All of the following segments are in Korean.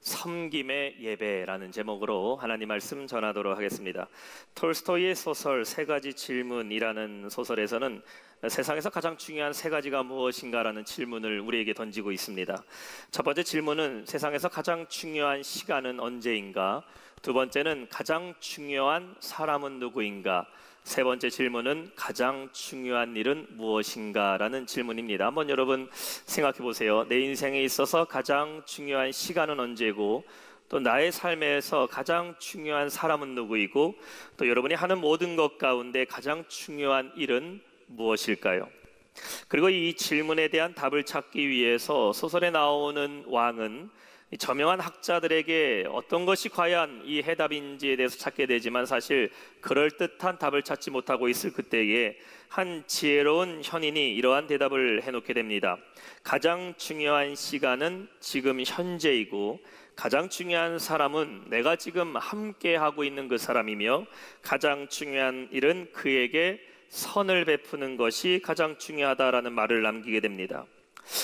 섬김의 예배라는 제목으로 하나님 말씀 전하도록 하겠습니다. 톨스토이의 소설 세 가지 질문이라는 소설에서는 세상에서 가장 중요한 세 가지가 무엇인가라는 질문을 우리에게 던지고 있습니다. 첫 번째 질문은 세상에서 가장 중요한 시간은 언제인가? 두 번째는 가장 중요한 사람은 누구인가? 세 번째 질문은 가장 중요한 일은 무엇인가? 라는 질문입니다. 한번 여러분 생각해 보세요. 내 인생에 있어서 가장 중요한 시간은 언제고, 또 나의 삶에서 가장 중요한 사람은 누구이고, 또 여러분이 하는 모든 것 가운데 가장 중요한 일은 무엇일까요? 그리고 이 질문에 대한 답을 찾기 위해서 소설에 나오는 왕은 저명한 학자들에게 어떤 것이 과연 이 해답인지에 대해서 찾게 되지만 사실 그럴듯한 답을 찾지 못하고 있을 그때에 한 지혜로운 현인이 이러한 대답을 해놓게 됩니다. 가장 중요한 시간은 지금 현재이고, 가장 중요한 사람은 내가 지금 함께하고 있는 그 사람이며, 가장 중요한 일은 그에게 선을 베푸는 것이 가장 중요하다라는 말을 남기게 됩니다.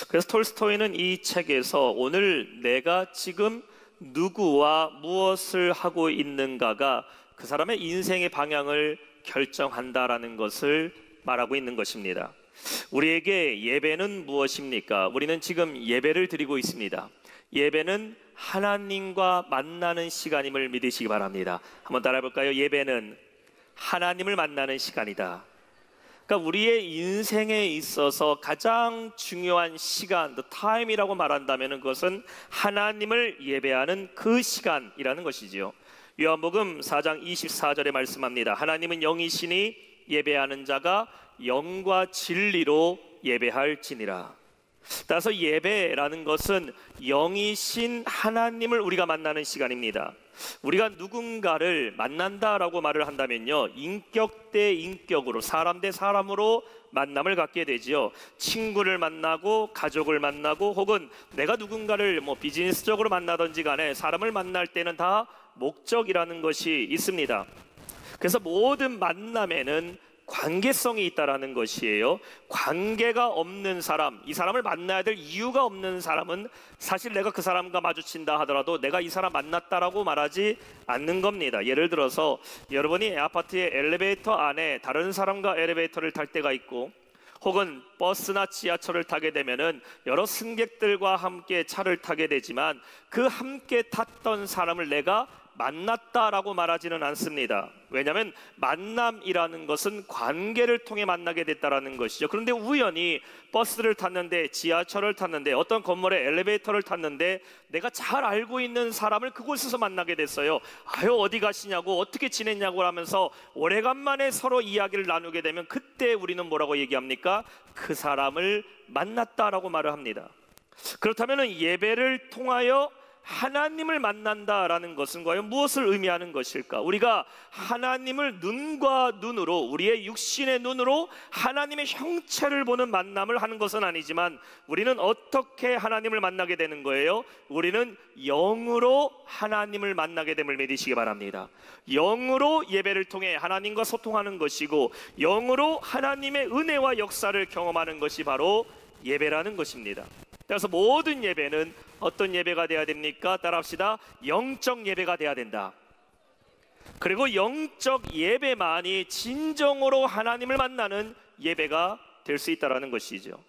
그래서 톨스토이는 이 책에서 오늘 내가 지금 누구와 무엇을 하고 있는가가 그 사람의 인생의 방향을 결정한다라는 것을 말하고 있는 것입니다. 우리에게 예배는 무엇입니까? 우리는 지금 예배를 드리고 있습니다. 예배는 하나님과 만나는 시간임을 믿으시기 바랍니다. 한번 따라해 볼까요? 예배는 하나님을 만나는 시간이다. 그러니까 우리의 인생에 있어서 가장 중요한 시간, the time이라고 말한다면 그것은 하나님을 예배하는 그 시간이라는 것이지요. 요한복음 4장 24절에 말씀합니다. 하나님은 영이시니 예배하는 자가 영과 진리로 예배할지니라. 따라서 예배라는 것은 영이신 하나님을 우리가 만나는 시간입니다. 우리가 누군가를 만난다라고 말을 한다면요, 인격 대 인격으로, 사람 대 사람으로 만남을 갖게 되지요. 친구를 만나고 가족을 만나고 혹은 내가 누군가를 비즈니스적으로 만나든지 간에 사람을 만날 때는 다 목적이라는 것이 있습니다. 그래서 모든 만남에는 관계성이 있다라는 것이에요. 관계가 없는 사람, 이 사람을 만나야 될 이유가 없는 사람은 사실 내가 그 사람과 마주친다 하더라도 내가 이 사람 만났다라고 말하지 않는 겁니다. 예를 들어서 여러분이 아파트의 엘리베이터 안에 다른 사람과 엘리베이터를 탈 때가 있고, 혹은 버스나 지하철을 타게 되면은 여러 승객들과 함께 차를 타게 되지만 그 함께 탔던 사람을 내가 만났다라고 말하지는 않습니다. 왜냐하면 만남이라는 것은 관계를 통해 만나게 됐다라는 것이죠. 그런데 우연히 버스를 탔는데, 지하철을 탔는데, 어떤 건물에 엘리베이터를 탔는데 내가 잘 알고 있는 사람을 그곳에서 만나게 됐어요. 아유 어디 가시냐고, 어떻게 지냈냐고 하면서 오래간만에 서로 이야기를 나누게 되면 그때 우리는 뭐라고 얘기합니까? 그 사람을 만났다라고 말을 합니다. 그렇다면 예배를 통하여 하나님을 만난다라는 것은 과연 무엇을 의미하는 것일까? 우리가 하나님을 눈과 눈으로, 우리의 육신의 눈으로 하나님의 형체를 보는 만남을 하는 것은 아니지만 우리는 어떻게 하나님을 만나게 되는 거예요? 우리는 영으로 하나님을 만나게 됨을 믿으시기 바랍니다. 영으로 예배를 통해 하나님과 소통하는 것이고, 영으로 하나님의 은혜와 역사를 경험하는 것이 바로 예배라는 것입니다. 그래서 모든 예배는 어떤 예배가 돼야 됩니까? 따라합시다. 영적 예배가 돼야 된다. 그리고 영적 예배만이 진정으로 하나님을 만나는 예배가 될 수 있다는 것이죠.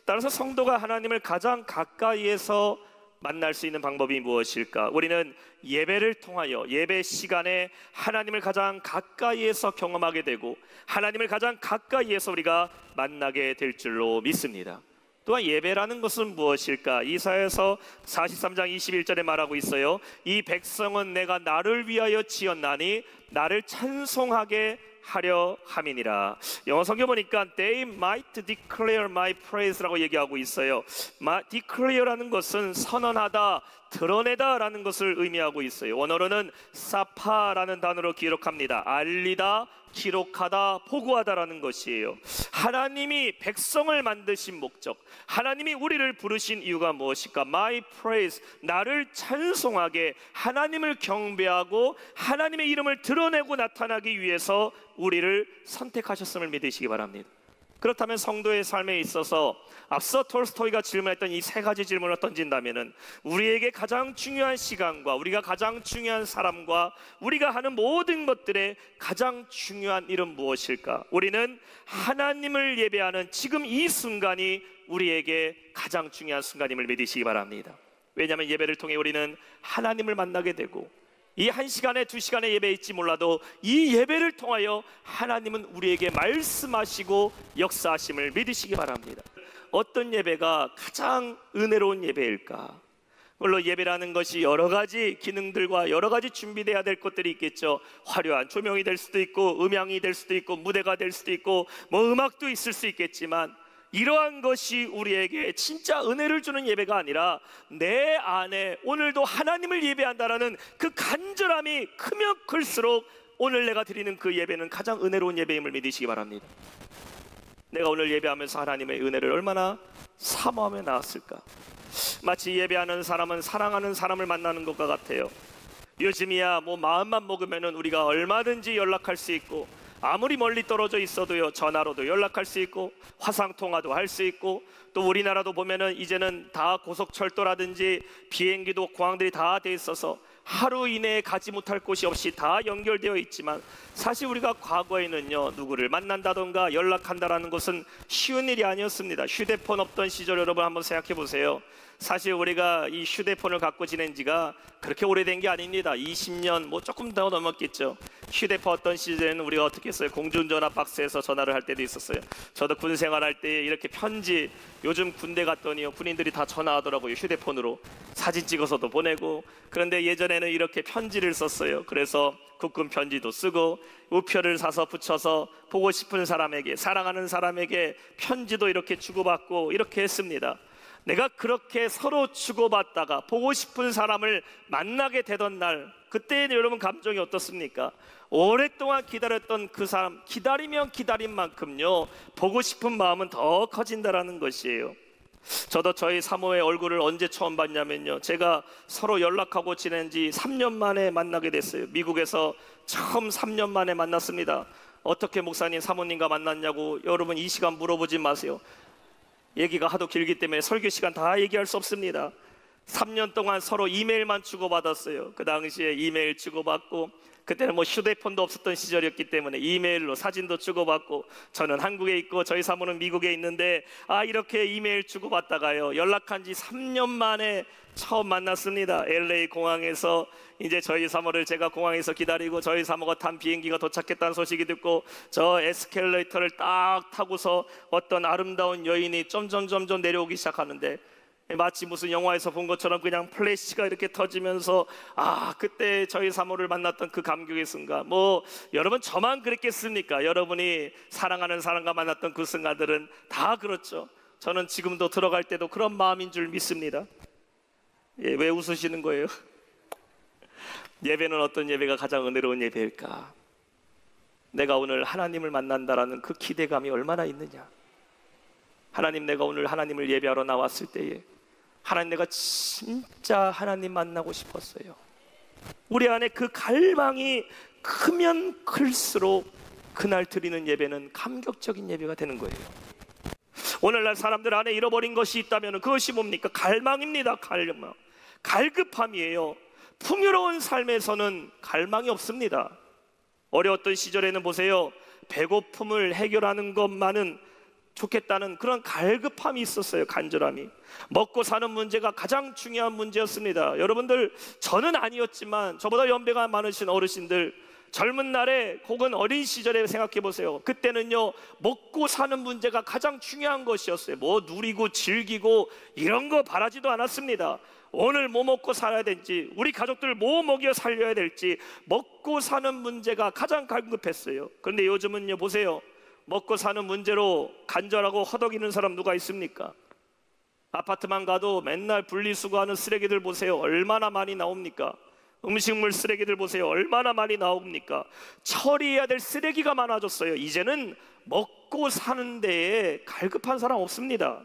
따라서 성도가 하나님을 가장 가까이에서 만날 수 있는 방법이 무엇일까? 우리는 예배를 통하여 예배 시간에 하나님을 가장 가까이에서 경험하게 되고 하나님을 가장 가까이에서 우리가 만나게 될 줄로 믿습니다. 또한 예배라는 것은 무엇일까? 이사야서 43장 21절에 말하고 있어요. 이 백성은 내가 나를 위하여 지었나니 나를 찬송하게 하려 함이니라. 영어 성경 보니까 They might declare my praise라고 얘기하고 있어요. declare라는 것은 선언하다, 드러내다 라는 것을 의미하고 있어요. 원어로는 사파라는 단어로 기록합니다. 알리다, 기록하다, 보고하다라는 것이에요. 하나님이 백성을 만드신 목적, 하나님이 우리를 부르신 이유가 무엇일까? My praise, 나를 찬송하게, 하나님을 경배하고 하나님의 이름을 드러내고 나타나기 위해서 우리를 선택하셨음을 믿으시기 바랍니다. 그렇다면 성도의 삶에 있어서 앞서 톨스토이가 질문했던 이 세 가지 질문을 던진다면은 우리에게 가장 중요한 시간과 우리가 가장 중요한 사람과 우리가 하는 모든 것들의 가장 중요한 일은 무엇일까? 우리는 하나님을 예배하는 지금 이 순간이 우리에게 가장 중요한 순간임을 믿으시기 바랍니다. 왜냐하면 예배를 통해 우리는 하나님을 만나게 되고 이 1시간에 2시간의 예배일지 몰라도 이 예배를 통하여 하나님은 우리에게 말씀하시고 역사하심을 믿으시기 바랍니다. 어떤 예배가 가장 은혜로운 예배일까? 물론 예배라는 것이 여러 가지 기능들과 여러 가지 준비되어야 될 것들이 있겠죠. 화려한 조명이 될 수도 있고 음향이 될 수도 있고 무대가 될 수도 있고 뭐 음악도 있을 수 있겠지만 이러한 것이 우리에게 진짜 은혜를 주는 예배가 아니라 내 안에 오늘도 하나님을 예배한다라는 그 간절함이 크면 클수록 오늘 내가 드리는 그 예배는 가장 은혜로운 예배임을 믿으시기 바랍니다. 내가 오늘 예배하면서 하나님의 은혜를 얼마나 사모하며 나왔을까? 마치 예배하는 사람은 사랑하는 사람을 만나는 것과 같아요. 요즘이야 뭐 마음만 먹으면 우리가 얼마든지 연락할 수 있고 아무리 멀리 떨어져 있어도요 전화로도 연락할 수 있고 화상통화도 할 수 있고 또 우리나라도 보면은 이제는 다 고속철도라든지 비행기도 공항들이 다 돼 있어서 하루 이내에 가지 못할 곳이 없이 다 연결되어 있지만 사실 우리가 과거에는요 누구를 만난다던가 연락한다라는 것은 쉬운 일이 아니었습니다. 휴대폰 없던 시절 여러분 한번 생각해 보세요. 사실 우리가 이 휴대폰을 갖고 지낸 지가 그렇게 오래된 게 아닙니다. 20년 뭐 조금 더 넘었겠죠. 휴대폰 어떤 시절에는 우리가 어떻게 했어요? 공중전화 박스에서 전화를 할 때도 있었어요. 저도 군 생활할 때 이렇게 편지, 요즘 군대 갔더니요 군인들이 다 전화하더라고요. 휴대폰으로 사진 찍어서도 보내고. 그런데 예전에는 이렇게 편지를 썼어요. 그래서 국군 편지도 쓰고 우표를 사서 붙여서 보고 싶은 사람에게, 사랑하는 사람에게 편지도 이렇게 주고받고 이렇게 했습니다. 내가 그렇게 서로 주고받다가 보고 싶은 사람을 만나게 되던 날, 그때는 여러분 감정이 어떻습니까? 오랫동안 기다렸던 그 사람, 기다리면 기다린 만큼요 보고 싶은 마음은 더 커진다라는 것이에요. 저도 저희 사모의 얼굴을 언제 처음 봤냐면요, 제가 서로 연락하고 지낸 지 3년 만에 만나게 됐어요. 미국에서 처음 3년 만에 만났습니다. 어떻게 목사님 사모님과 만났냐고 여러분 이 시간 물어보지 마세요. 얘기가 하도 길기 때문에 설교 시간 다 얘기할 수 없습니다. 3년 동안 서로 이메일만 주고받았어요. 그 당시에 이메일 주고받고, 그때는 뭐 휴대폰도 없었던 시절이었기 때문에 이메일로 사진도 주고받고, 저는 한국에 있고 저희 사모는 미국에 있는데 이렇게 이메일 주고받다가요 연락한 지 3년 만에 처음 만났습니다. LA 공항에서 이제 저희 사모를 제가 공항에서 기다리고 저희 사모가 탄 비행기가 도착했다는 소식이 듣고 저 에스컬레이터를 딱 타고서 어떤 아름다운 여인이 점점 내려오기 시작하는데 마치 무슨 영화에서 본 것처럼 그냥 플래시가 이렇게 터지면서 그때 저희 사모를 만났던 그 감격의 순간, 뭐 여러분 저만 그랬겠습니까? 여러분이 사랑하는 사람과 만났던 그 순간들은 다 그렇죠. 저는 지금도 들어갈 때도 그런 마음인 줄 믿습니다. 왜 웃으시는 거예요? 예배는 어떤 예배가 가장 은혜로운 예배일까? 내가 오늘 하나님을 만난다라는 그 기대감이 얼마나 있느냐. 하나님, 내가 오늘 하나님을 예배하러 나왔을 때에 하나님, 내가 진짜 하나님 만나고 싶었어요. 우리 안에 그 갈망이 크면 클수록 그날 드리는 예배는 감격적인 예배가 되는 거예요. 오늘날 사람들 안에 잃어버린 것이 있다면 그것이 뭡니까? 갈망입니다. 갈망, 갈급함이에요. 풍요로운 삶에서는 갈망이 없습니다. 어려웠던 시절에는 보세요, 배고픔을 해결하는 것만은 좋겠다는 그런 갈급함이 있었어요. 간절함이. 먹고 사는 문제가 가장 중요한 문제였습니다. 여러분들, 저는 아니었지만 저보다 연배가 많으신 어르신들, 젊은 날에 혹은 어린 시절에 생각해 보세요. 그때는요 먹고 사는 문제가 가장 중요한 것이었어요. 뭐 누리고 즐기고 이런 거 바라지도 않았습니다. 오늘 뭐 먹고 살아야 될지, 우리 가족들 뭐 먹여 살려야 될지, 먹고 사는 문제가 가장 갈급했어요. 그런데 요즘은요 보세요, 먹고 사는 문제로 간절하고 허덕이는 사람 누가 있습니까? 아파트만 가도 맨날 분리수거하는 쓰레기들 보세요. 얼마나 많이 나옵니까? 음식물 쓰레기들 보세요. 얼마나 많이 나옵니까? 처리해야 될 쓰레기가 많아졌어요. 이제는 먹고 사는 데에 갈급한 사람 없습니다.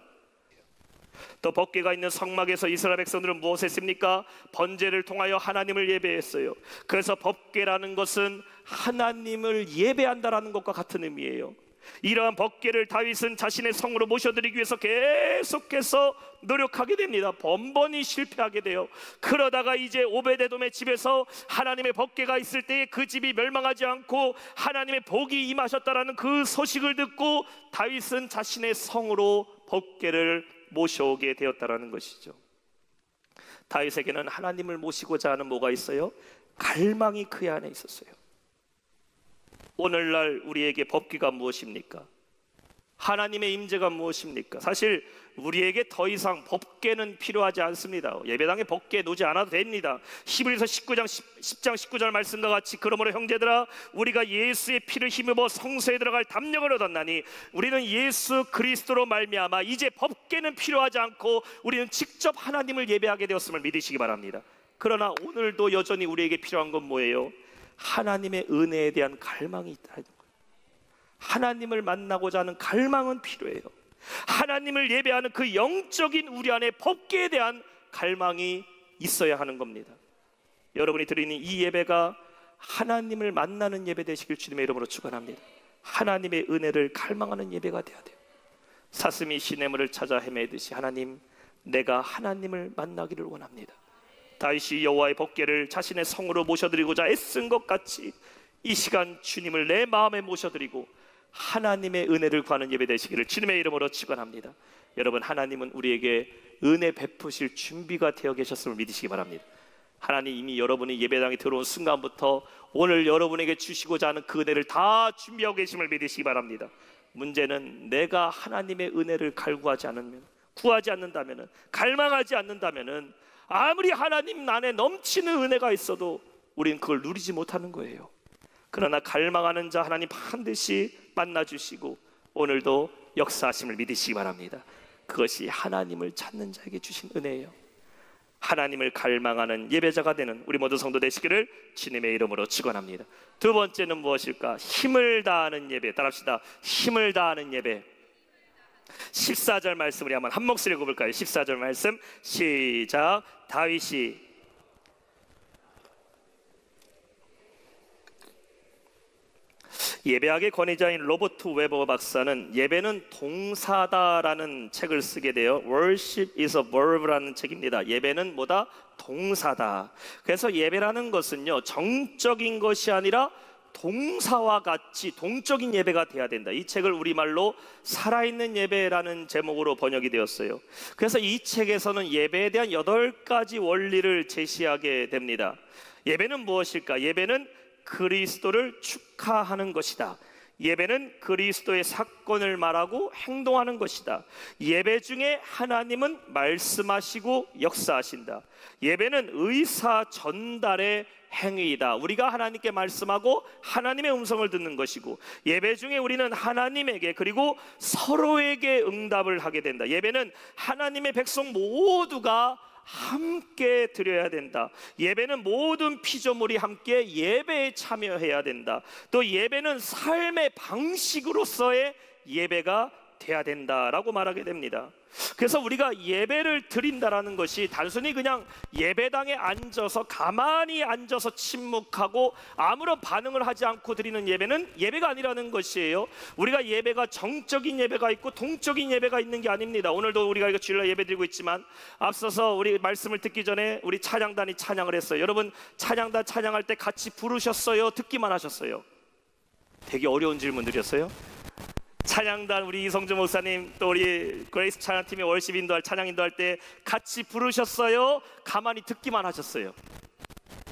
또 법궤가 있는 성막에서 이스라엘 백성들은 무엇을 했습니까? 번제를 통하여 하나님을 예배했어요. 그래서 법궤라는 것은 하나님을 예배한다라는 것과 같은 의미예요. 이러한 법궤를 다윗은 자신의 성으로 모셔드리기 위해서 계속해서 노력하게 됩니다. 번번이 실패하게 돼요. 그러다가 이제 오베데돔의 집에서 하나님의 법궤가 있을 때에 그 집이 멸망하지 않고 하나님의 복이 임하셨다라는 그 소식을 듣고 다윗은 자신의 성으로 법궤를 모셔오게 되었다라는 것이죠. 다윗에게는 하나님을 모시고자 하는 뭐가 있어요? 갈망이 그 안에 있었어요. 오늘날 우리에게 법궤가 무엇입니까? 하나님의 임재가 무엇입니까? 사실 우리에게 더 이상 법궤는 필요하지 않습니다. 예배당에 법궤 놓지 않아도 됩니다. 히브리서 10장 19절 말씀과 같이 그러므로 형제들아 우리가 예수의 피를 힘입어 성소에 들어갈 담력을 얻었나니 우리는 예수 그리스도로 말미암아 이제 법궤는 필요하지 않고 우리는 직접 하나님을 예배하게 되었음을 믿으시기 바랍니다. 그러나 오늘도 여전히 우리에게 필요한 건 뭐예요? 하나님의 은혜에 대한 갈망이 있다는 거예요. 하나님을 만나고자 하는 갈망은 필요해요. 하나님을 예배하는 그 영적인 우리 안에 법궤에 대한 갈망이 있어야 하는 겁니다. 여러분이 드리는 이 예배가 하나님을 만나는 예배 되시길 주님의 이름으로 축원합니다. 하나님의 은혜를 갈망하는 예배가 되어야 돼요. 사슴이 시냇물을 찾아 헤매듯이 하나님, 내가 하나님을 만나기를 원합니다. 다윗이 여호와의 법궤를 자신의 성으로 모셔드리고자 애쓴 것 같이 이 시간 주님을 내 마음에 모셔드리고 하나님의 은혜를 구하는 예배 되시기를 주님의 이름으로 축원합니다. 여러분, 하나님은 우리에게 은혜 베푸실 준비가 되어 계셨음을 믿으시기 바랍니다. 하나님 이미 여러분이 예배당에 들어온 순간부터 오늘 여러분에게 주시고자 하는 그 은혜를 다 준비하고 계심을 믿으시기 바랍니다. 문제는 내가 하나님의 은혜를 갈구하지 않으면, 구하지 않는다면, 갈망하지 않는다면 아무리 하나님 안에 넘치는 은혜가 있어도 우리는 그걸 누리지 못하는 거예요. 그러나 갈망하는 자 하나님 반드시 만나주시고 오늘도 역사하심을 믿으시기 바랍니다. 그것이 하나님을 찾는 자에게 주신 은혜예요. 하나님을 갈망하는 예배자가 되는 우리 모두 성도 되시기를 주님의 이름으로 축원합니다. 두 번째는 무엇일까? 힘을 다하는 예배. 따라합시다. 힘을 다하는 예배. 14절 말씀 우리 한번 한 목소리 읽어볼까요? 14절 말씀 시작. 다윗이 예배학의 권위자인 로버트 웨버 박사는 예배는 동사다라는 책을 쓰게 돼요. Worship is a verb라는 책입니다. 예배는 뭐다? 동사다. 그래서 예배라는 것은요, 정적인 것이 아니라 동사와 같이 동적인 예배가 돼야 된다. 이 책을 우리말로 살아있는 예배라는 제목으로 번역이 되었어요. 그래서 이 책에서는 예배에 대한 8가지 원리를 제시하게 됩니다. 예배는 무엇일까? 예배는 그리스도를 축하하는 것이다. 예배는 그리스도의 사건을 말하고 행동하는 것이다. 예배 중에 하나님은 말씀하시고 역사하신다. 예배는 의사 전달의 행위이다. 우리가 하나님께 말씀하고 하나님의 음성을 듣는 것이고, 예배 중에 우리는 하나님에게 그리고 서로에게 응답을 하게 된다. 예배는 하나님의 백성 모두가 함께 드려야 된다. 예배는 모든 피조물이 함께 예배에 참여해야 된다. 또 예배는 삶의 방식으로서의 예배가 돼야 된다라고 말하게 됩니다. 그래서 우리가 예배를 드린다라는 것이 단순히 그냥 예배당에 앉아서 가만히 앉아서 침묵하고 아무런 반응을 하지 않고 드리는 예배는 예배가 아니라는 것이에요. 우리가 예배가 정적인 예배가 있고 동적인 예배가 있는 게 아닙니다. 오늘도 우리가 주일날 예배 드리고 있지만 앞서서 우리 말씀을 듣기 전에 우리 찬양단이 찬양을 했어요. 여러분, 찬양단 찬양할 때 같이 부르셨어요? 듣기만 하셨어요? 되게 어려운 질문들이었어요. 찬양단 우리 이성주 목사님 또 우리 그레이스 찬양팀의 월십 인도할 찬양 인도할 때 같이 부르셨어요? 가만히 듣기만 하셨어요?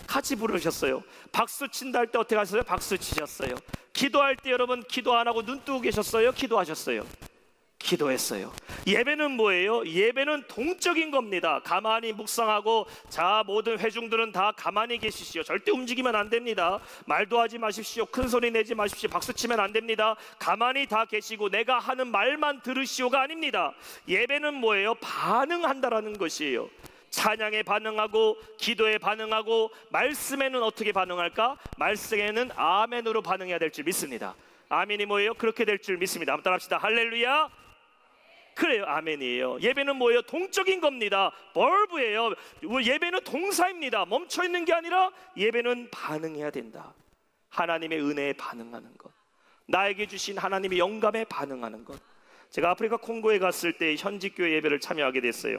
같이 부르셨어요. 박수 친다 할 때 어떻게 하셨어요? 박수 치셨어요. 기도할 때 여러분 기도 안 하고 눈 뜨고 계셨어요? 기도하셨어요? 기도했어요. 예배는 뭐예요? 예배는 동적인 겁니다. 가만히 묵상하고, 자, 모든 회중들은 다 가만히 계시시오. 절대 움직이면 안 됩니다. 말도 하지 마십시오. 큰 소리 내지 마십시오. 박수 치면 안 됩니다. 가만히 다 계시고 내가 하는 말만 들으시오가 아닙니다. 예배는 뭐예요? 반응한다라는 것이에요. 찬양에 반응하고, 기도에 반응하고, 말씀에는 어떻게 반응할까? 말씀에는 아멘으로 반응해야 될 줄 믿습니다. 아멘이 뭐예요? 그렇게 될 줄 믿습니다. 한번 따라합시다. 할렐루야. 그래요, 아멘이에요. 예배는 뭐예요? 동적인 겁니다. 벌브예요. 예배는 동사입니다. 멈춰있는 게 아니라 예배는 반응해야 된다. 하나님의 은혜에 반응하는 것, 나에게 주신 하나님의 영감에 반응하는 것. 제가 아프리카 콩고에 갔을 때 현지 교회 예배를 참여하게 됐어요.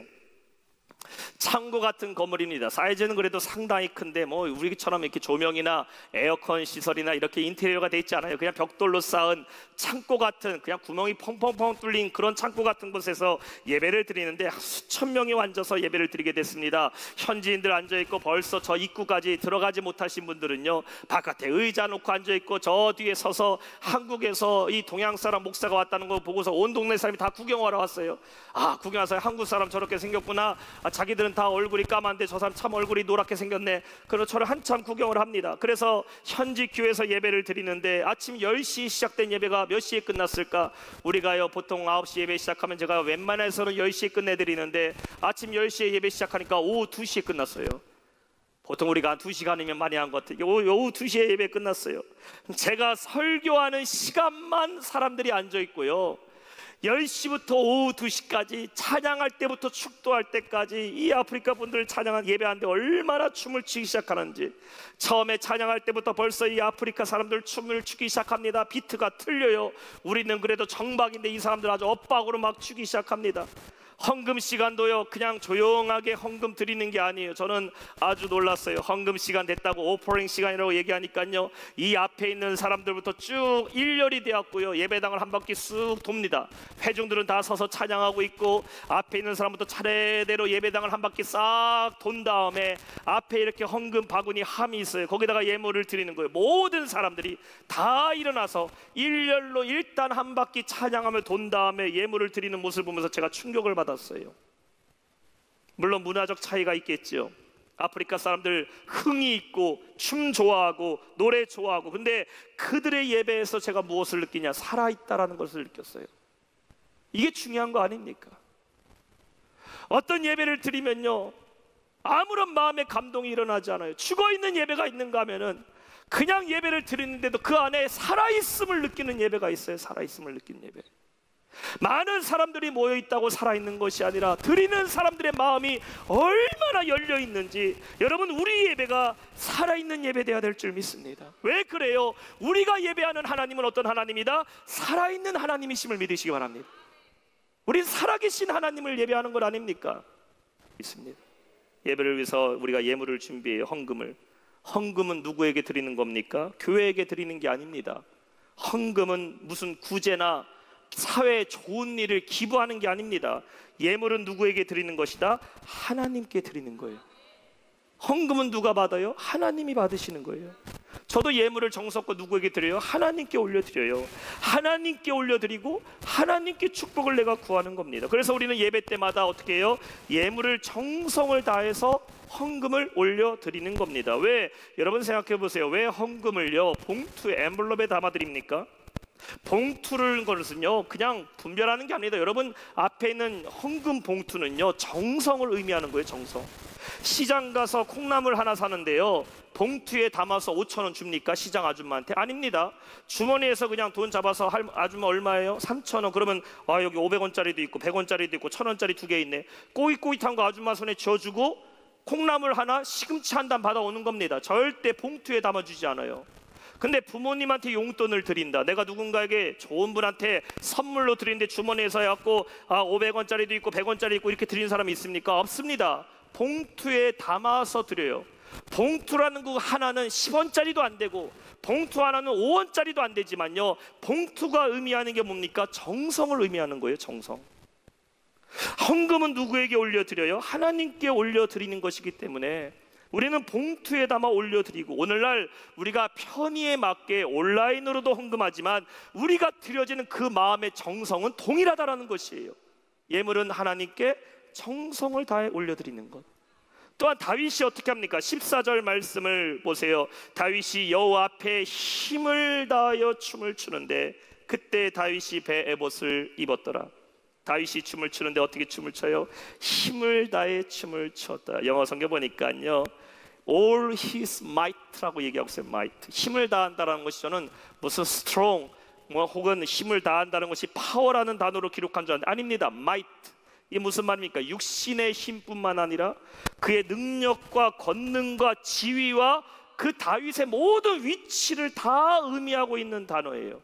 창고 같은 건물입니다. 사이즈는 그래도 상당히 큰데 뭐 우리처럼 이렇게 조명이나 에어컨 시설이나 이렇게 인테리어가 돼 있지 않아요. 그냥 벽돌로 쌓은 창고 같은, 그냥 구멍이 펑펑펑 뚫린 그런 창고 같은 곳에서 예배를 드리는데 수천 명이 앉아서 예배를 드리게 됐습니다. 현지인들 앉아있고, 벌써 저 입구까지 들어가지 못하신 분들은요 바깥에 의자 놓고 앉아있고, 저 뒤에 서서 한국에서 이 동양 사람 목사가 왔다는 거 보고서 온 동네 사람이 다 구경하러 왔어요. 아, 구경 와서 한국 사람 저렇게 생겼구나. 자기들은 다 얼굴이 까만데 저 사람 참 얼굴이 노랗게 생겼네. 그래서 저를 한참 구경을 합니다. 그래서 현지 교회에서 예배를 드리는데 아침 10시 시작된 예배가 몇 시에 끝났을까? 우리가요 보통 9시 예배 시작하면 제가 웬만해서는 10시에 끝내드리는데 아침 10시에 예배 시작하니까 오후 2시에 끝났어요. 보통 우리가 한 2시간이면 많이 한 것 같아요. 오후 2시에 예배 끝났어요. 제가 설교하는 시간만 사람들이 앉아있고요, 10시부터 오후 2시까지 찬양할 때부터 축도할 때까지 이 아프리카 분들 찬양한 예배하는데 얼마나 춤을 추기 시작하는지. 처음에 찬양할 때부터 벌써 이 아프리카 사람들 춤을 추기 시작합니다. 비트가 틀려요. 우리는 그래도 정박인데 이 사람들 아주 엇박으로 막 추기 시작합니다. 헌금 시간도요 그냥 조용하게 헌금 드리는 게 아니에요. 저는 아주 놀랐어요. 헌금 시간 됐다고 오퍼링 시간이라고 얘기하니까요, 이 앞에 있는 사람들부터 쭉 일렬이 되었고요, 예배당을 한 바퀴 쑥 돕니다. 회중들은 다 서서 찬양하고 있고, 앞에 있는 사람부터 차례대로 예배당을 한 바퀴 싹 돈 다음에 앞에 이렇게 헌금 바구니 함이 있어요. 거기다가 예물을 드리는 거예요. 모든 사람들이 다 일어나서 일렬로 일단 한 바퀴 찬양하며 돈 다음에 예물을 드리는 모습을 보면서 제가 충격을 받았어요. 물론 문화적 차이가 있겠죠. 아프리카 사람들 흥이 있고 춤 좋아하고 노래 좋아하고, 근데 그들의 예배에서 제가 무엇을 느끼냐? 살아있다라는 것을 느꼈어요. 이게 중요한 거 아닙니까? 어떤 예배를 드리면요 아무런 마음의 감동이 일어나지 않아요. 죽어있는 예배가 있는가 하면은 그냥 예배를 드리는데도 그 안에 살아있음을 느끼는 예배가 있어요. 살아있음을 느끼는 예배. 많은 사람들이 모여있다고 살아있는 것이 아니라 드리는 사람들의 마음이 얼마나 열려있는지, 여러분 우리 예배가 살아있는 예배 되어야 될 줄 믿습니다. 왜 그래요? 우리가 예배하는 하나님은 어떤 하나님이다? 살아있는 하나님이심을 믿으시기 바랍니다. 우린 살아계신 하나님을 예배하는 것 아닙니까? 믿습니다. 예배를 위해서 우리가 예물을 준비해요. 헌금은 누구에게 드리는 겁니까? 교회에게 드리는 게 아닙니다. 헌금은 무슨 구제나 사회에 좋은 일을 기부하는 게 아닙니다. 예물은 누구에게 드리는 것이다? 하나님께 드리는 거예요. 헌금은 누가 받아요? 하나님이 받으시는 거예요. 저도 예물을 정성껏 누구에게 드려요? 하나님께 올려드려요. 하나님께 올려드리고 하나님께 축복을 내가 구하는 겁니다. 그래서 우리는 예배 때마다 어떻게 해요? 예물을 정성을 다해서 헌금을 올려드리는 겁니다. 왜? 여러분 생각해 보세요. 왜 헌금을요 봉투에 엠블럽에 담아드립니까? 봉투를 것은요 그냥 분별하는 게 아닙니다. 여러분 앞에 있는 헌금 봉투는요 정성을 의미하는 거예요. 정성. 시장 가서 콩나물 하나 사는데요 봉투에 담아서 5,000원 줍니까? 시장 아줌마한테? 아닙니다. 주머니에서 그냥 돈 잡아서 아줌마 얼마예요? 3,000원. 그러면 아 여기 500원짜리도 있고 100원짜리도 있고 1,000원짜리 2개 있네. 꼬깃꼬깃한 거 아줌마 손에 쥐어주고 콩나물 하나 시금치 한 단 받아오는 겁니다. 절대 봉투에 담아주지 않아요. 근데 부모님한테 용돈을 드린다, 내가 누군가에게 좋은 분한테 선물로 드리는데 주머니에서 해갖고 500원짜리도 있고 100원짜리 있고 이렇게 드리는 사람이 있습니까? 없습니다. 봉투에 담아서 드려요. 봉투라는 거 하나는 10원짜리도 안 되고 봉투 하나는 5원짜리도 안 되지만요 봉투가 의미하는 게 뭡니까? 정성을 의미하는 거예요. 정성. 헌금은 누구에게 올려드려요? 하나님께 올려드리는 것이기 때문에 우리는 봉투에 담아 올려드리고, 오늘날 우리가 편의에 맞게 온라인으로도 헌금하지만 우리가 드려지는 그 마음의 정성은 동일하다라는 것이에요. 예물은 하나님께 정성을 다해 올려드리는 것. 또한 다윗이 어떻게 합니까? 14절 말씀을 보세요. 다윗이 여호와 앞에 힘을 다하여 춤을 추는데 그때 다윗이 배 에봇을 입었더라. 다윗이 춤을 추는데 어떻게 춤을 춰요? 힘을 다해 춤을 췄다. 영어 성경 보니까요 All his might라고 얘기하고 있어요. might. 힘을 다한다는 것이 저는 무슨 strong 혹은 힘을 다한다는 것이 파워라는 단어로 기록한 줄 알았는데 아닙니다. might. 이게 무슨 말입니까? 육신의 힘뿐만 아니라 그의 능력과 권능과 지위와 그 다윗의 모든 위치를 다 의미하고 있는 단어예요.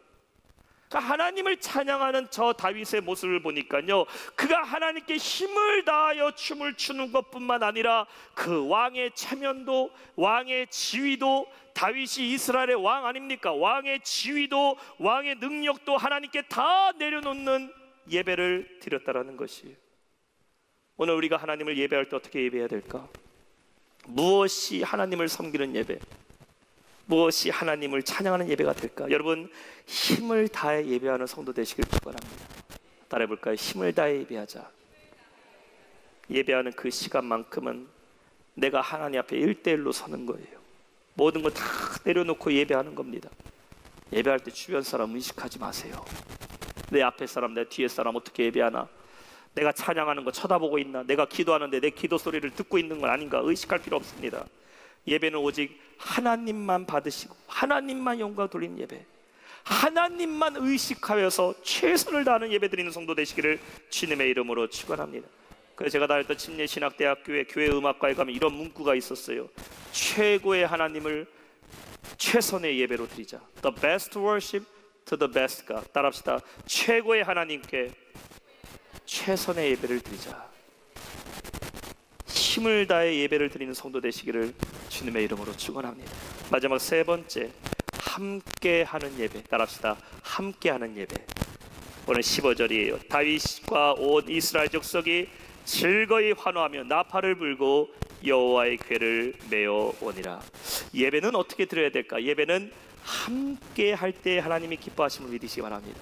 하나님을 찬양하는 저 다윗의 모습을 보니까요, 그가 하나님께 힘을 다하여 춤을 추는 것뿐만 아니라 그 왕의 체면도, 왕의 지위도, 다윗이 이스라엘의 왕 아닙니까? 왕의 지위도, 왕의 능력도 하나님께 다 내려놓는 예배를 드렸다라는 것이에요. 오늘 우리가 하나님을 예배할 때 어떻게 예배해야 될까? 무엇이 하나님을 섬기는 예배, 무엇이 하나님을 찬양하는 예배가 될까? 여러분, 힘을 다해 예배하는 성도 되시길 축원합니다. 따라해볼까요? 힘을 다해 예배하자. 예배하는 그 시간만큼은 내가 하나님 앞에 1대1로 서는 거예요. 모든 걸 다 내려놓고 예배하는 겁니다. 예배할 때 주변 사람 의식하지 마세요. 내 앞에 사람, 내 뒤에 사람 어떻게 예배하나? 내가 찬양하는 거 쳐다보고 있나? 내가 기도하는데 내 기도 소리를 듣고 있는 건 아닌가? 의식할 필요 없습니다. 예배는 오직 하나님만 받으시고 하나님만 영광 돌리는 예배, 하나님만 의식하여서 최선을 다하는 예배 드리는 성도 되시기를 주님의 이름으로 축원합니다. 그래서 제가 다녔던 침례신학대학교에 교회 음악과에 가면 이런 문구가 있었어요. 최고의 하나님을 최선의 예배로 드리자. The best worship to the best God. 따라합시다. 최고의 하나님께 최선의 예배를 드리자. 힘을 다해 예배를 드리는 성도 되시기를 주님의 이름으로 축원합니다. 마지막 세 번째, 함께하는 예배. 따라합시다. 함께하는 예배. 오늘 15절이에요. 다윗과 온 이스라엘 족속이 즐거이 환호하며 나팔을 불고 여호와의 궤를 메어 오니라. 예배는 어떻게 드려야 될까? 예배는 함께 할 때 하나님이 기뻐하심을 믿으시기 바랍니다.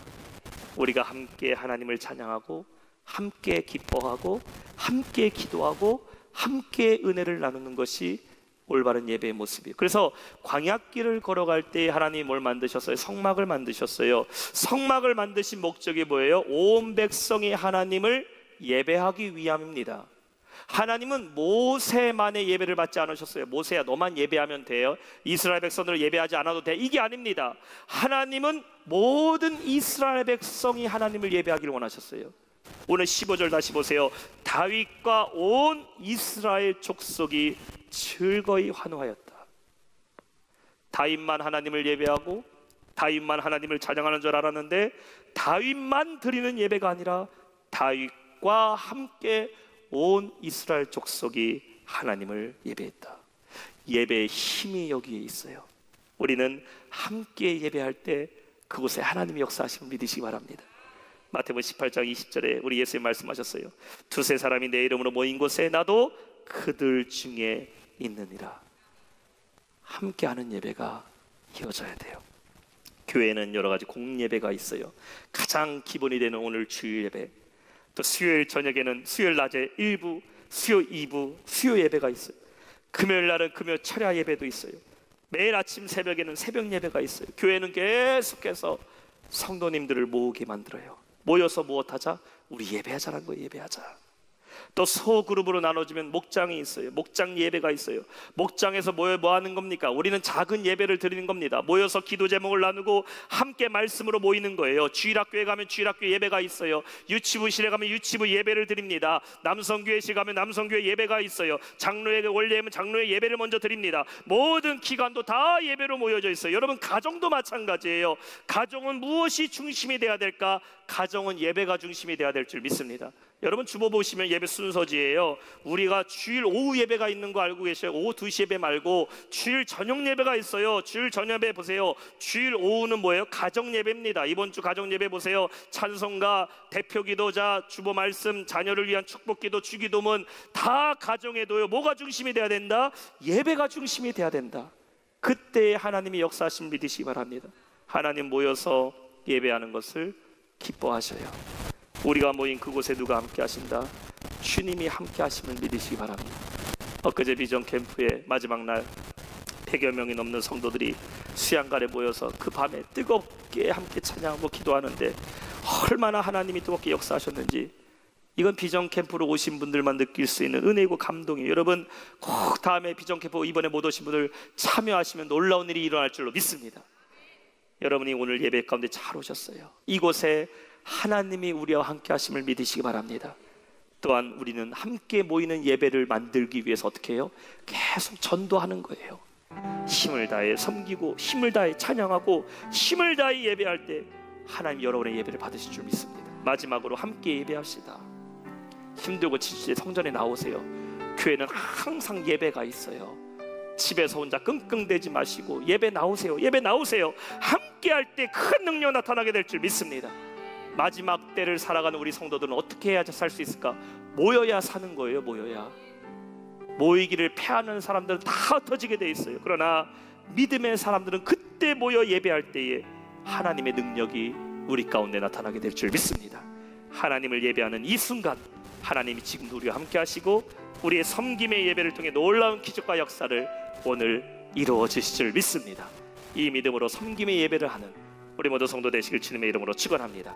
우리가 함께 하나님을 찬양하고 함께 기뻐하고 함께 기도하고 함께 은혜를 나누는 것이 올바른 예배의 모습이에요. 그래서 광야길을 걸어갈 때 하나님이 뭘 만드셨어요? 성막을 만드셨어요. 성막을 만드신 목적이 뭐예요? 온 백성이 하나님을 예배하기 위함입니다. 하나님은 모세만의 예배를 받지 않으셨어요. 모세야 너만 예배하면 돼요, 이스라엘 백성들을 예배하지 않아도 돼, 이게 아닙니다. 하나님은 모든 이스라엘 백성이 하나님을 예배하기를 원하셨어요. 오늘 15절 다시 보세요. 다윗과 온 이스라엘 족속이 즐거이 환호하였다. 다윗만 하나님을 예배하고 다윗만 하나님을 찬양하는 줄 알았는데, 다윗만 드리는 예배가 아니라 다윗과 함께 온 이스라엘 족속이 하나님을 예배했다. 예배의 힘이 여기에 있어요. 우리는 함께 예배할 때 그곳에 하나님의 역사하심을 믿으시기 바랍니다. 마태복음 18장 20절에 우리 예수님 말씀하셨어요. 두세 사람이 내 이름으로 모인 곳에 나도 그들 중에 있느니라. 함께하는 예배가 이어져야 돼요. 교회는 여러 가지 공예배가 있어요. 가장 기본이 되는 오늘 주일 예배, 또 수요일 저녁에는 수요일 낮에 1부, 수요 2부, 수요 예배가 있어요. 금요일 날은 금요 철야 예배도 있어요. 매일 아침 새벽에는 새벽 예배가 있어요. 교회는 계속해서 성도님들을 모으게 만들어요. 모여서 무엇하자? 우리 예배하자는 거예요. 예배하자. 또 소그룹으로 나눠지면 목장이 있어요. 목장 예배가 있어요. 목장에서 모여 뭐 하는 겁니까? 우리는 작은 예배를 드리는 겁니다. 모여서 기도 제목을 나누고 함께 말씀으로 모이는 거예요. 주일학교에 가면 주일학교 예배가 있어요. 유치부실에 가면 유치부 예배를 드립니다. 남성교회실 가면 남성교회 예배가 있어요. 장로회가 원래면 장로회 예배를 먼저 드립니다. 모든 기관도 다 예배로 모여져 있어요. 여러분, 가정도 마찬가지예요. 가정은 무엇이 중심이 돼야 될까? 가정은 예배가 중심이 돼야 될 줄 믿습니다. 여러분, 주보 보시면 예배 순서지예요. 우리가 주일 오후 예배가 있는 거 알고 계셔요? 오후 2시 예배 말고 주일 저녁 예배가 있어요. 주일 저녁 예배 보세요. 주일 오후는 뭐예요? 가정 예배입니다. 이번 주 가정 예배 보세요. 찬송가, 대표 기도자, 주보 말씀, 자녀를 위한 축복 기도, 주기도문 다 가정에도요. 뭐가 중심이 돼야 된다? 예배가 중심이 돼야 된다. 그때 하나님이 역사하심을 믿으시기 바랍니다. 하나님 모여서 예배하는 것을 기뻐하셔요. 우리가 모인 그곳에 누가 함께 하신다? 주님이 함께 하심을 믿으시기 바랍니다. 엊그제 비전 캠프의 마지막 날 100여 명이 넘는 성도들이 수양관에 모여서 그 밤에 뜨겁게 함께 찬양하고 기도하는데 얼마나 하나님이 뜨겁게 역사하셨는지, 이건 비전 캠프로 오신 분들만 느낄 수 있는 은혜이고 감동이에요. 여러분, 꼭 다음에 비전 캠프 이번에 못 오신 분들 참여하시면 놀라운 일이 일어날 줄로 믿습니다. 여러분이 오늘 예배 가운데 잘 오셨어요. 이곳에 하나님이 우리와 함께 하심을 믿으시기 바랍니다. 또한 우리는 함께 모이는 예배를 만들기 위해서 어떻게 해요? 계속 전도하는 거예요. 힘을 다해 섬기고 힘을 다해 찬양하고 힘을 다해 예배할 때 하나님 여러분의 예배를 받으실 줄 믿습니다. 마지막으로 함께 예배합시다. 힘들고 지칠 때 성전에 나오세요. 교회는 항상 예배가 있어요. 집에서 혼자 끙끙대지 마시고 예배 나오세요. 예배 나오세요. 함께 할 때 큰 능력 나타나게 될 줄 믿습니다. 마지막 때를 살아가는 우리 성도들은 어떻게 해야 살 수 있을까? 모여야 사는 거예요. 모여야. 모이기를 패하는 사람들은 다 흩어지게 돼 있어요. 그러나 믿음의 사람들은 그때 모여 예배할 때에 하나님의 능력이 우리 가운데 나타나게 될 줄 믿습니다. 하나님을 예배하는 이 순간 하나님이 지금도 우리와 함께 하시고 우리의 섬김의 예배를 통해 놀라운 기적과 역사를 오늘 이루어 주실 줄 믿습니다. 이 믿음으로 섬김의 예배를 하는 우리 모두 성도 되시길 주님의 이름으로 축원합니다.